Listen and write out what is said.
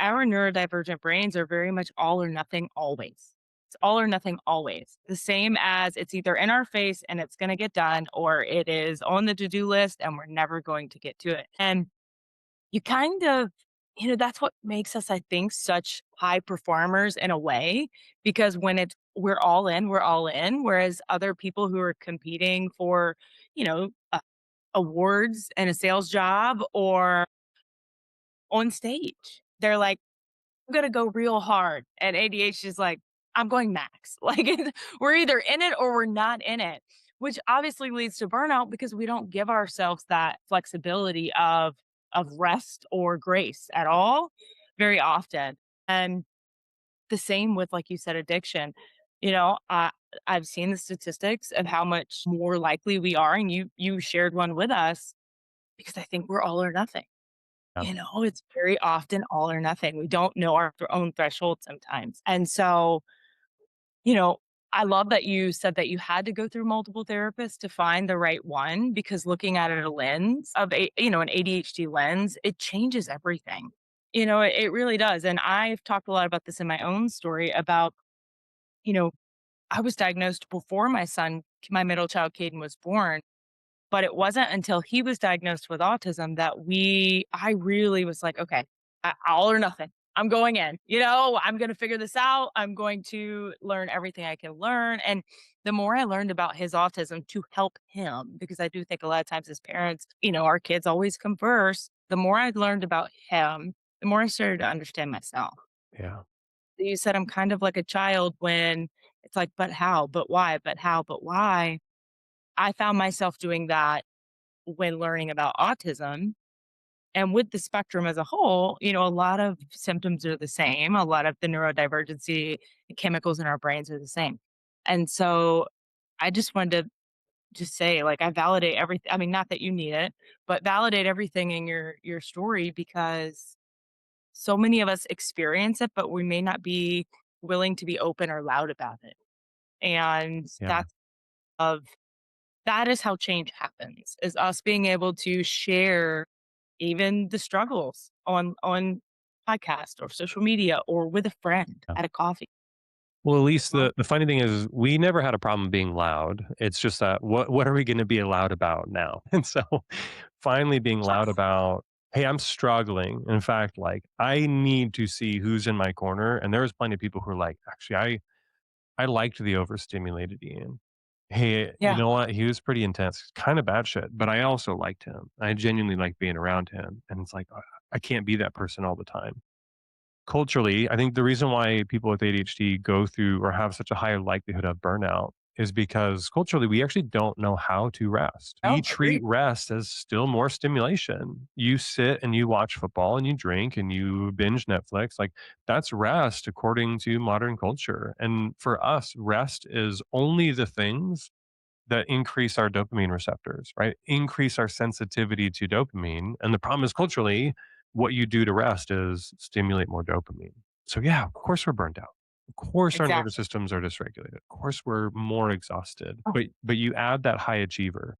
Our neurodivergent brains are very much all or nothing always. It's all or nothing always. The same as it's either in our face and it's going to get done, or it is on the to do list and we're never going to get to it. And you kind of, that's what makes us, I think, such high performers in a way, because when we're all in, we're all in. Whereas other people who are competing for, awards and a sales job or on stage, they're like, I'm gonna go real hard. And ADHD is like, I'm going max. Like we're either in it or we're not in it, which obviously leads to burnout because we don't give ourselves that flexibility of rest or grace at all very often. And the same with, like you said, addiction. You know, uh, I've seen the statistics of how much more likely we are, and you shared one with us because I think we're all or nothing. Yeah. It's very often all or nothing. We don't know our own threshold sometimes. And so, you know, I love that you said that you had to go through multiple therapists to find the right one, because looking at it a lens of an ADHD lens, it changes everything. It really does. And I've talked a lot about this in my own story about, you know, I was diagnosed before my middle child Caden was born. But it wasn't until he was diagnosed with autism that I really was like, okay, all or nothing. I'm going in, I'm going to figure this out. I'm going to learn everything I can learn. And the more I learned about his autism to help him, because I do think a lot of times as parents, our kids always come first. The more I learned about him, the more I started to understand myself. Yeah. You said I'm kind of like a child when it's like, but how, but why, but how, but why. I found myself doing that when learning about autism. And with the spectrum as a whole, a lot of symptoms are the same. A lot of the neurodivergency chemicals in our brains are the same. And so I just wanted to just say, like, I validate everything. I mean, not that you need it, but validate everything in your story, because so many of us experience it, but we may not be willing to be open or loud about it. And Yeah. of that is how change happens, is us being able to share even the struggles on podcast or social media or with a friend Yeah. at a coffee. Well, at least Well, the funny thing is we never had a problem being loud. It's just that what are we gonna be loud about now? And so finally being loud yes. about, "Hey, I'm struggling. In fact, like, I need to see who's in my corner." And there was plenty of people who were like, "Actually, I liked the overstimulated Ian. Hey, you Yeah. know what? He was pretty intense, kind of bad shit, but I also liked him. I genuinely liked being around him." And it's like, I can't be that person all the time. Culturally, I think the reason why people with ADHD go through or have such a higher likelihood of burnout is because culturally we actually don't know how to rest. We No, treat agreed. rest as still more stimulation. You sit and you watch football and you drink and you binge Netflix. Like, that's rest according to modern culture. And for us, rest is only the things that increase our dopamine receptors, right? Increase our sensitivity to dopamine. And the problem is culturally, what you do to rest is stimulate more dopamine. So yeah, of course we're burnt out. Of course our nervous Exactly. systems are dysregulated. Of course we're more exhausted. Oh, But you add that high achiever